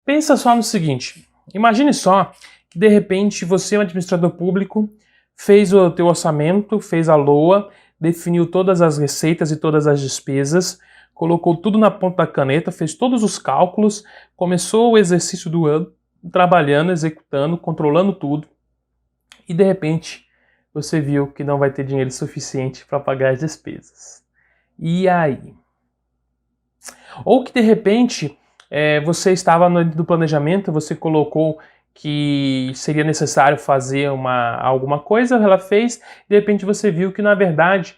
Pensa só no seguinte, imagine só que de repente você é um administrador público, fez o teu orçamento, fez a LOA, definiu todas as receitas e todas as despesas, colocou tudo na ponta da caneta, fez todos os cálculos, começou o exercício do ano, trabalhando, executando, controlando tudo, e de repente você viu que não vai ter dinheiro suficiente para pagar as despesas. E aí? Ou que de repente você estava do planejamento, você colocou que seria necessário fazer alguma coisa, ela fez, de repente você viu que na verdade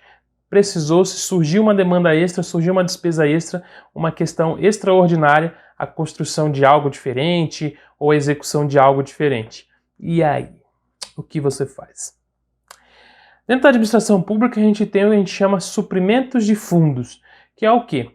surgiu uma demanda extra, surgiu uma despesa extra, uma questão extraordinária, a construção de algo diferente ou a execução de algo diferente. E aí? O que você faz? Dentro da administração pública a gente tem o que a gente chama suprimentos de fundos, que é o quê?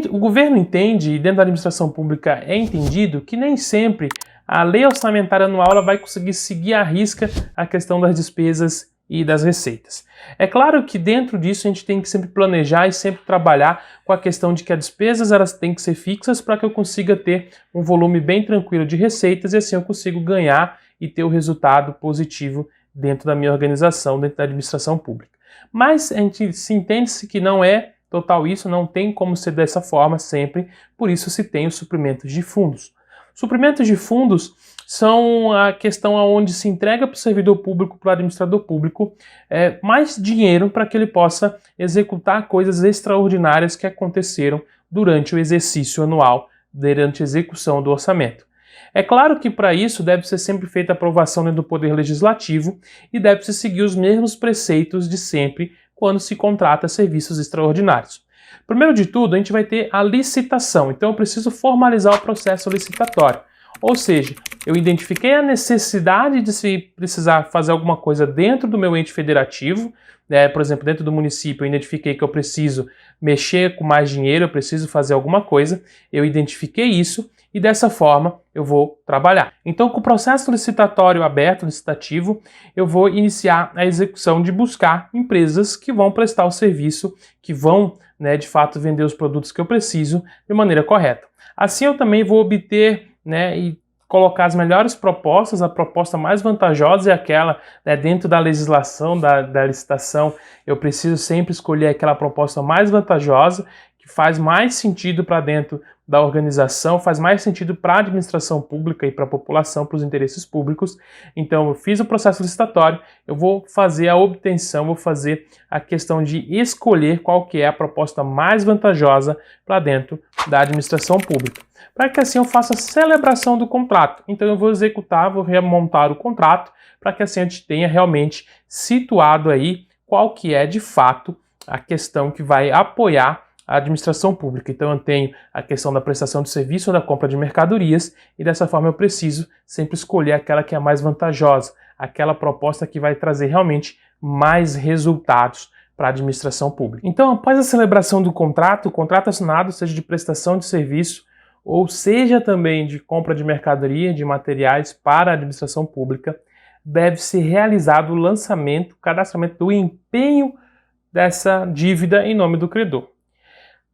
O governo entende, e dentro da administração pública é entendido, que nem sempre a lei orçamentária anual ela vai conseguir seguir à risca a questão das despesas e das receitas. É claro que dentro disso a gente tem que sempre planejar e sempre trabalhar com a questão de que as despesas elas têm que ser fixas para que eu consiga ter um volume bem tranquilo de receitas e assim eu consigo ganhar e ter o resultado positivo dentro da minha organização, dentro da administração pública. Mas a gente se entende-se que não é total isso, não tem como ser dessa forma sempre, por isso se tem os suprimentos de fundos. Suprimentos de fundos são a questão onde se entrega para o servidor público, para o administrador público, mais dinheiro para que ele possa executar coisas extraordinárias que aconteceram durante o exercício anual, durante a execução do orçamento. É claro que para isso deve ser sempre feita a aprovação dentro do Poder Legislativo e deve-se seguir os mesmos preceitos de sempre quando se contrata serviços extraordinários. Primeiro de tudo, a gente vai ter a licitação, então eu preciso formalizar o processo licitatório. Ou seja, eu identifiquei a necessidade de se precisar fazer alguma coisa dentro do meu ente federativo, por exemplo, dentro do município eu identifiquei que eu preciso mexer com mais dinheiro, eu preciso fazer alguma coisa, eu identifiquei isso e dessa forma eu vou trabalhar. Então, com o processo licitatório aberto, licitativo, eu vou iniciar a execução de buscar empresas que vão prestar o serviço, que vão, de fato, vender os produtos que eu preciso de maneira correta. Assim, eu também vou obter, e colocar as melhores propostas, a proposta mais vantajosa é aquela, dentro da legislação da licitação, eu preciso sempre escolher aquela proposta mais vantajosa, que faz mais sentido para dentro da organização, faz mais sentido para a administração pública e para a população, para os interesses públicos. Então, eu fiz o processo licitatório, eu vou fazer a obtenção, vou fazer a questão de escolher qual que é a proposta mais vantajosa para dentro da administração pública. Para que assim eu faça a celebração do contrato. Então, eu vou executar, vou remontar o contrato, para que assim a gente tenha realmente situado aí qual que é, de fato, a questão que vai apoiar a administração pública. Então eu tenho a questão da prestação de serviço ou da compra de mercadorias e dessa forma eu preciso sempre escolher aquela que é mais vantajosa, aquela proposta que vai trazer realmente mais resultados para a administração pública. Então, após a celebração do contrato, o contrato assinado, seja de prestação de serviço ou seja também de compra de mercadoria, de materiais para a administração pública, deve ser realizado o lançamento, o cadastramento do empenho dessa dívida em nome do credor.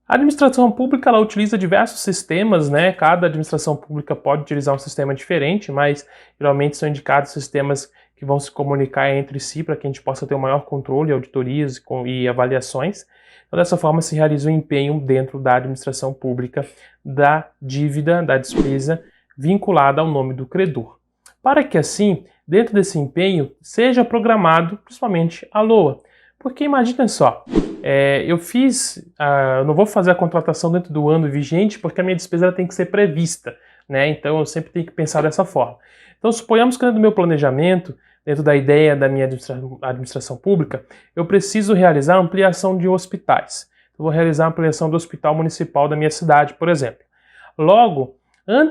A administração pública ela utiliza diversos sistemas, Cada administração pública pode utilizar um sistema diferente, mas geralmente são indicados sistemas que vão se comunicar entre si para que a gente possa ter um maior controle, auditorias e avaliações. Então, dessa forma, se realiza o empenho dentro da administração pública da dívida, da despesa vinculada ao nome do credor. Para que assim, dentro desse empenho, seja programado principalmente a LOA. Porque imagina só, eu não vou fazer a contratação dentro do ano vigente porque a minha despesa tem que ser prevista, Então eu sempre tenho que pensar dessa forma. Então suponhamos que dentro do meu planejamento, dentro da ideia da minha administração pública, eu preciso realizar a ampliação de hospitais. Eu vou realizar a ampliação do hospital municipal da minha cidade, por exemplo. Logo,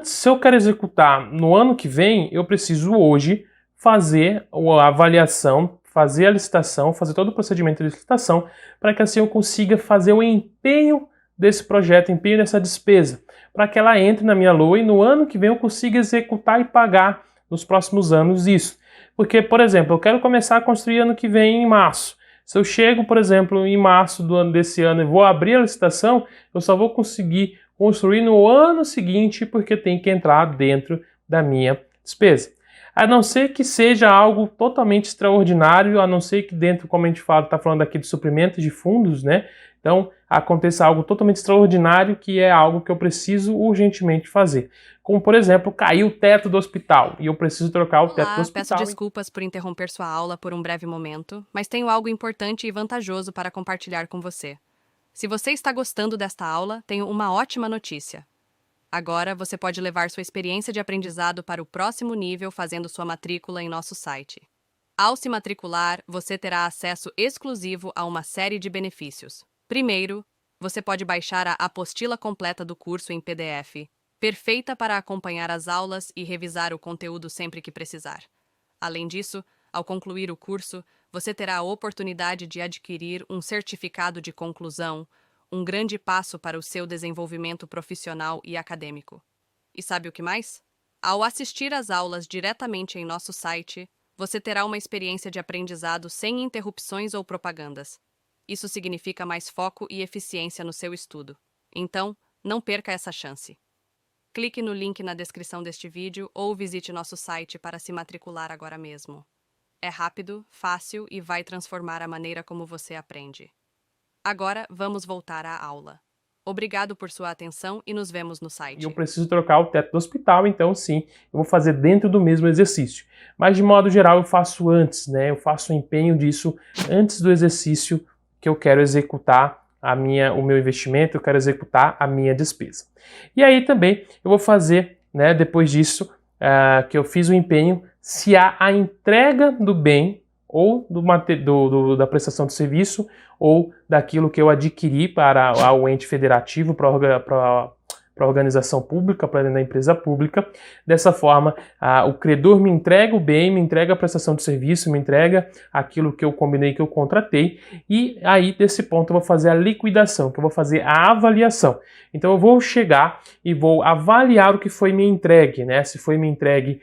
se eu quero executar no ano que vem, eu preciso hoje fazer a avaliação, fazer a licitação, fazer todo o procedimento de licitação, para que assim eu consiga fazer o empenho desse projeto, o empenho dessa despesa, para que ela entre na minha LOA e no ano que vem eu consiga executar e pagar nos próximos anos isso. Porque, por exemplo, eu quero começar a construir ano que vem em março. Se eu chego, por exemplo, em março desse ano e vou abrir a licitação, eu só vou conseguir construir no ano seguinte, porque tem que entrar dentro da minha despesa. A não ser que seja algo totalmente extraordinário, a não ser que dentro, como a gente fala, está falando aqui de suprimento de fundos, né? Então, aconteça algo totalmente extraordinário, que é algo que eu preciso urgentemente fazer. Como, por exemplo, caiu o teto do hospital e eu preciso trocar o teto do hospital. Peço desculpas por interromper sua aula por um breve momento, mas tenho algo importante e vantajoso para compartilhar com você. Se você está gostando desta aula, tenho uma ótima notícia. Agora você pode levar sua experiência de aprendizado para o próximo nível fazendo sua matrícula em nosso site. Ao se matricular, você terá acesso exclusivo a uma série de benefícios. Primeiro, você pode baixar a apostila completa do curso em PDF, perfeita para acompanhar as aulas e revisar o conteúdo sempre que precisar. Além disso, ao concluir o curso, você terá a oportunidade de adquirir um certificado de conclusão, um grande passo para o seu desenvolvimento profissional e acadêmico. E sabe o que mais? Ao assistir às aulas diretamente em nosso site, você terá uma experiência de aprendizado sem interrupções ou propagandas. Isso significa mais foco e eficiência no seu estudo. Então, não perca essa chance. Clique no link na descrição deste vídeo ou visite nosso site para se matricular agora mesmo. É rápido, fácil e vai transformar a maneira como você aprende. Agora, vamos voltar à aula. Obrigado por sua atenção e nos vemos no site. E eu preciso trocar o teto do hospital, então sim, eu vou fazer dentro do mesmo exercício. Mas de modo geral eu faço antes, né? Eu faço o empenho disso antes do exercício que eu quero executar o meu investimento, eu quero executar a minha despesa. E aí também eu vou fazer, né, depois disso, que eu fiz o empenho, se há a entrega do bem ou da prestação de serviço ou daquilo que eu adquiri para o ente federativo, para a organização pública, para dentro da empresa pública. Dessa forma, o credor me entrega o bem, me entrega a prestação de serviço, me entrega aquilo que eu combinei, que eu contratei, e aí, desse ponto, eu vou fazer a liquidação, que eu vou fazer a avaliação. Então, eu vou chegar e vou avaliar o que foi me entregue, né? Se foi me entregue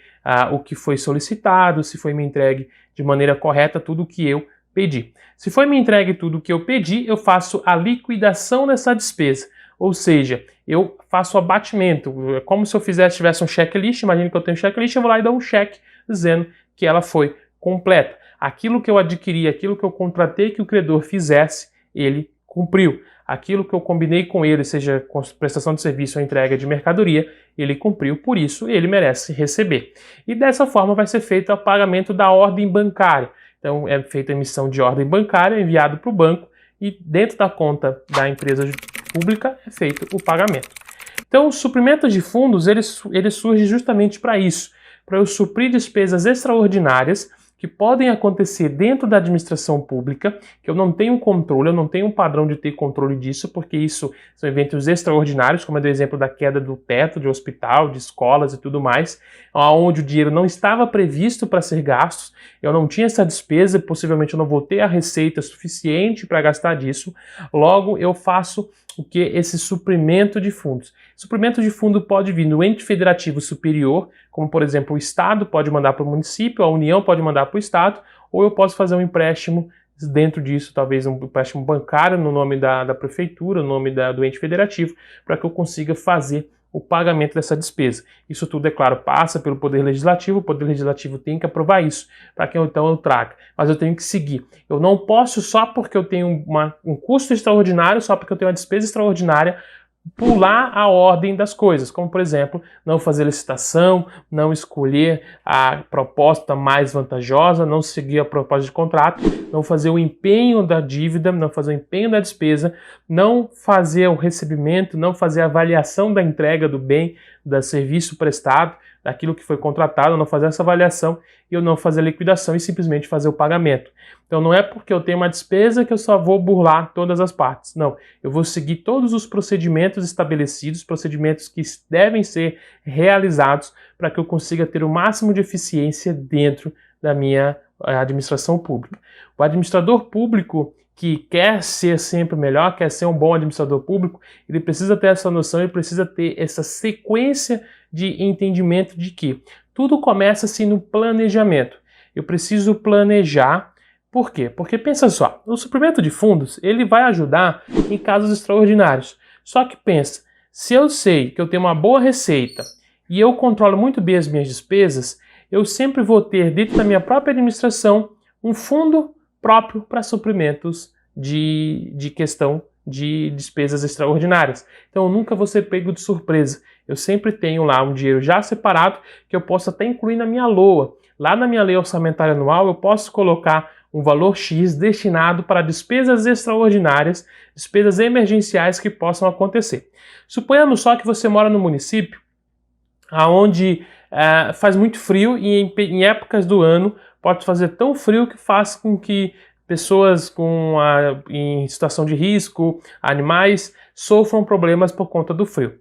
o que foi solicitado, se foi me entregue de maneira correta tudo o que eu pedi. Se foi me entregue tudo o que eu pedi, eu faço a liquidação dessa despesa. Ou seja, eu faço o abatimento. É como se eu tivesse um checklist, imagine que eu tenho um checklist, eu vou lá e dou um check dizendo que ela foi completa. Aquilo que eu adquiri, aquilo que eu contratei que o credor fizesse, ele cumpriu. Aquilo que eu combinei com ele, seja com prestação de serviço ou entrega de mercadoria, ele cumpriu, por isso ele merece receber. E dessa forma vai ser feito o pagamento da ordem bancária. Então é feita a emissão de ordem bancária, enviado para o banco, e dentro da conta da empresa pública é feito o pagamento. Então o suprimento de fundos ele surge justamente para isso, para eu suprir despesas extraordinárias que podem acontecer dentro da administração pública, que eu não tenho controle, eu não tenho um padrão de ter controle disso, porque isso são eventos extraordinários, como é do exemplo da queda do teto de hospital, de escolas e tudo mais, onde o dinheiro não estava previsto para ser gasto, eu não tinha essa despesa, possivelmente eu não vou ter a receita suficiente para gastar disso, logo eu faço o que? Esse suprimento de fundos. Suprimento de fundo pode vir no ente federativo superior, como por exemplo o Estado pode mandar para o município, a União pode mandar para o Estado, ou eu posso fazer um empréstimo dentro disso, talvez um empréstimo bancário no nome da prefeitura, no nome do ente federativo, para que eu consiga fazer o pagamento dessa despesa. Isso tudo, é claro, passa pelo Poder Legislativo, o Poder Legislativo tem que aprovar isso, para que então eu traga. Mas eu tenho que seguir. Eu não posso, só porque eu tenho um custo extraordinário, só porque eu tenho uma despesa extraordinária, pular a ordem das coisas, como por exemplo, não fazer licitação, não escolher a proposta mais vantajosa, não seguir a proposta de contrato, não fazer o empenho da dívida, não fazer o empenho da despesa, não fazer o recebimento, não fazer a avaliação da entrega do bem, do serviço prestado, daquilo que foi contratado, não fazer essa avaliação e eu não fazer a liquidação e simplesmente fazer o pagamento. Então não é porque eu tenho uma despesa que eu só vou burlar todas as partes. Não, eu vou seguir todos os procedimentos estabelecidos, procedimentos que devem ser realizados para que eu consiga ter o máximo de eficiência dentro da minha administração pública. O administrador público que quer ser sempre melhor, quer ser um bom administrador público, ele precisa ter essa noção, ele precisa ter essa sequência de entendimento de que tudo começa-se no planejamento. Eu preciso planejar. Por quê? Porque pensa só, o suprimento de fundos ele vai ajudar em casos extraordinários. Só que pensa, Se eu sei que eu tenho uma boa receita e eu controlo muito bem as minhas despesas, eu sempre vou ter dentro da minha própria administração um fundo próprio para suprimentos de questão de despesas extraordinárias. Então eu nunca vou ser pego de surpresa. Eu sempre tenho lá um dinheiro já separado que eu posso até incluir na minha LOA. Lá na minha lei orçamentária anual eu posso colocar um valor X destinado para despesas extraordinárias, despesas emergenciais que possam acontecer. Suponhamos só que você mora no município onde faz muito frio e em épocas do ano pode fazer tão frio que faz com que pessoas em situação de risco, animais, sofram problemas por conta do frio.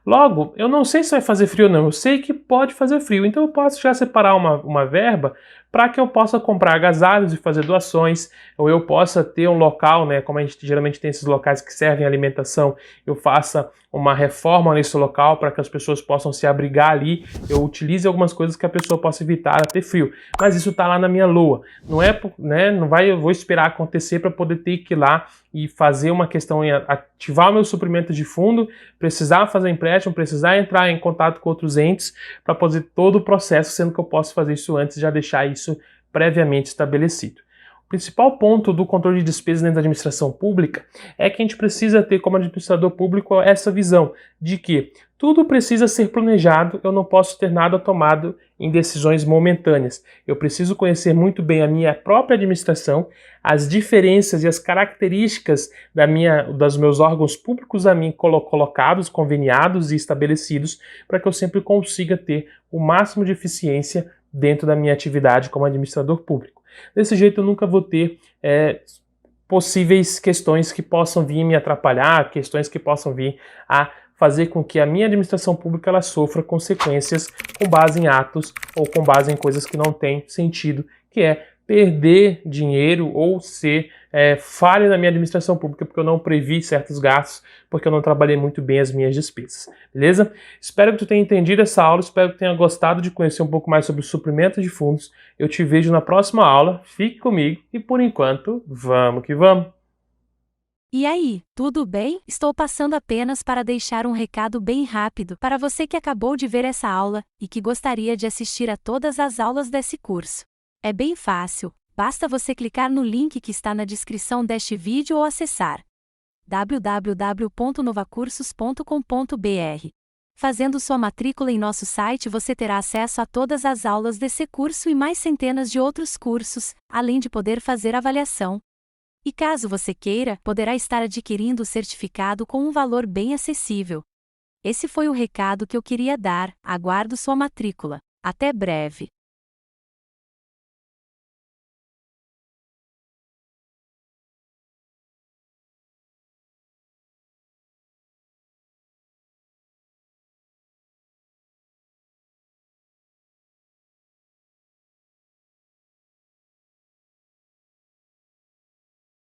Logo, eu não sei se vai fazer frio ou não, eu sei que pode fazer frio, então eu posso já separar uma verba para que eu possa comprar agasalhos e fazer doações, ou eu possa ter um local, né, como a gente geralmente tem esses locais que servem alimentação, eu faça uma reforma nesse local para que as pessoas possam se abrigar ali, eu utilize algumas coisas que a pessoa possa evitar a ter frio, mas isso está lá na minha LOA, não é, né, eu vou esperar acontecer para poder ter que ir lá e fazer uma questão em ativar o meu suprimento de fundo, precisar fazer empréstimo, precisar entrar em contato com outros entes para fazer todo o processo, sendo que eu posso fazer isso antes e já deixar isso previamente estabelecido. O principal ponto do controle de despesas dentro da administração pública é que a gente precisa ter como administrador público essa visão de que tudo precisa ser planejado, eu não posso ter nada tomado em decisões momentâneas. Eu preciso conhecer muito bem a minha própria administração, as diferenças e as características dos meus órgãos públicos a mim colocados, conveniados e estabelecidos, para que eu sempre consiga ter o máximo de eficiência dentro da minha atividade como administrador público. Desse jeito eu nunca vou ter possíveis questões que possam vir me atrapalhar, questões que possam vir a fazer com que a minha administração pública ela sofra consequências com base em atos ou com base em coisas que não têm sentido, que é perder dinheiro ou ser falha na minha administração pública porque eu não previ certos gastos, porque eu não trabalhei muito bem as minhas despesas, beleza? Espero que tu tenha entendido essa aula, espero que tenha gostado de conhecer um pouco mais sobre o suprimento de fundos. Eu te vejo na próxima aula, fique comigo e por enquanto, vamos que vamos! E aí, tudo bem? Estou passando apenas para deixar um recado bem rápido para você que acabou de ver essa aula e que gostaria de assistir a todas as aulas desse curso. É bem fácil, basta você clicar no link que está na descrição deste vídeo ou acessar www.novacursos.com.br. Fazendo sua matrícula em nosso site você terá acesso a todas as aulas desse curso e mais centenas de outros cursos, além de poder fazer avaliação. E caso você queira, poderá estar adquirindo o certificado com um valor bem acessível. Esse foi o recado que eu queria dar, aguardo sua matrícula. Até breve!